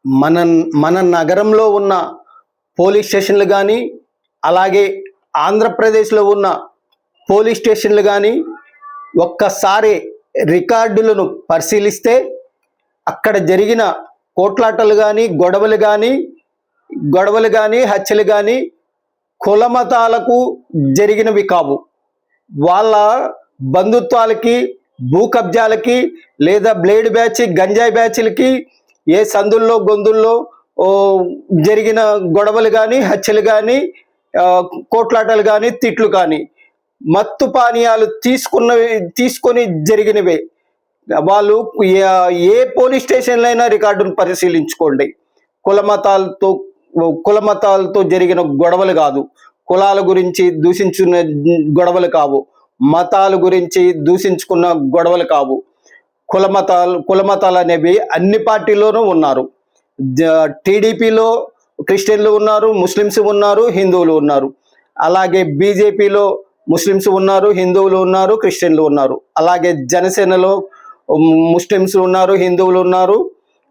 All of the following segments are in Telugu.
మన మన నగరంలో ఉన్న పోలీస్ స్టేషన్లు కానీ, అలాగే ఆంధ్రప్రదేశ్లో ఉన్న పోలీస్ స్టేషన్లు కానీ ఒక్కసారి రికార్డులను పరిశీలిస్తే అక్కడ జరిగిన కోట్లాటలు కానీ, గొడవలు కానీ, హత్యలు కానీ కులమతాలకు జరిగినవి కావు. వాళ్ళ బంధుత్వాలకి, భూ కబ్జాలకి, లేదా బ్లేడ్ బ్యాచ్, గంజాయి బ్యాచ్లకి, ఏ సందుల్లో గొంతుల్లో జరిగిన గొడవలు కానీ, హత్యలు కానీ, కోట్లాటలు కానీ, తిట్లు కానీ మత్తు పానీయాలు తీసుకొని జరిగినవే. వాళ్ళు ఏ పోలీస్ స్టేషన్లో అయినా రికార్డును పరిశీలించుకోండి. కులమతాలతో జరిగిన గొడవలు కాదు, కులాల గురించి దూషించుకున్న గొడవలు కావు, మతాల గురించి దూషించుకున్న గొడవలు కావు. కులమతాలు అనేవి అన్ని పార్టీల్లోనూ ఉన్నారు. టీడీపీలో క్రిస్టియన్లు ఉన్నారు, ముస్లిమ్స్ ఉన్నారు, హిందువులు ఉన్నారు. అలాగే బీజేపీలో ముస్లిమ్స్ ఉన్నారు, హిందువులు ఉన్నారు, క్రిస్టియన్లు ఉన్నారు. అలాగే జనసేనలో ముస్లిమ్స్ ఉన్నారు, హిందువులు ఉన్నారు,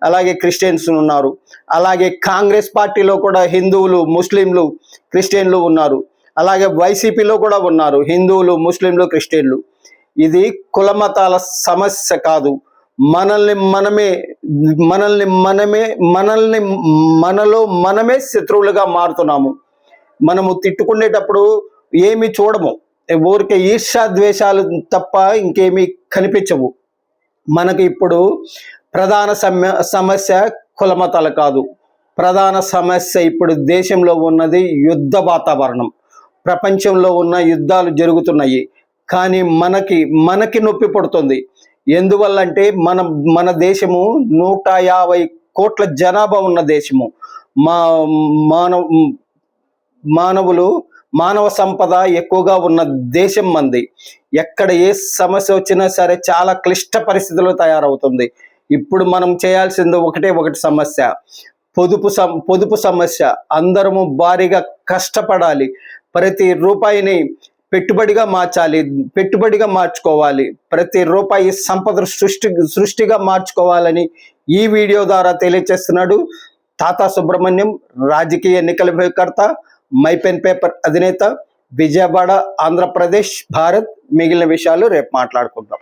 అలాగే క్రిస్టియన్స్ ఉన్నారు. అలాగే కాంగ్రెస్ పార్టీలో కూడా హిందువులు, ముస్లింలు, క్రిస్టియన్లు ఉన్నారు. అలాగే వైసీపీలో కూడా ఉన్నారు హిందువులు, ముస్లింలు, క్రిస్టియన్లు. ఇది కులమతాల సమస్య కాదు. మనలో మనమే శత్రువులుగా మారుతున్నాము. మనము తిట్టుకునేటప్పుడు ఏమి చూడము, ఊరికే ఈర్ష్యా ద్వేషాలు తప్ప ఇంకేమీ కనిపించవు. మనకి ఇప్పుడు ప్రధాన సమస్య కులమతాలు కాదు. ప్రధాన సమస్య ఇప్పుడు దేశంలో ఉన్నది యుద్ధ వాతావరణం. ప్రపంచంలో ఉన్న యుద్ధాలు జరుగుతున్నాయి, కానీ మనకి నొప్పి పడుతుంది. ఎందువల్లంటే మన దేశము 150 కోట్ల జనాభా ఉన్న దేశము. మానవ సంపద ఎక్కువగా ఉన్న దేశం మంది. ఎక్కడ ఏ సమస్య వచ్చినా సరే చాలా క్లిష్ట పరిస్థితులు తయారవుతుంది. ఇప్పుడు మనం చేయాల్సింది ఒకటి సమస్య, పొదుపు సమస్య. అందరము భారీగా కష్టపడాలి, ప్రతి రూపాయిని పెట్టుబడిగా మార్చుకోవాలి, ప్రతి రూపాయి సంపద సృష్టిగా మార్చుకోవాలని ఈ వీడియో ద్వారా తెలియజేస్తున్నాడు తాతా సుబ్రహ్మణ్యం, రాజకీయ ఎన్నికల వ్యూహకర్త, మై పెన్ పేపర్ అధినేత, విజయవాడ, ఆంధ్రప్రదేశ్, భారత్. మిగిలిన విషయాలు రేపు మాట్లాడుకుందాం.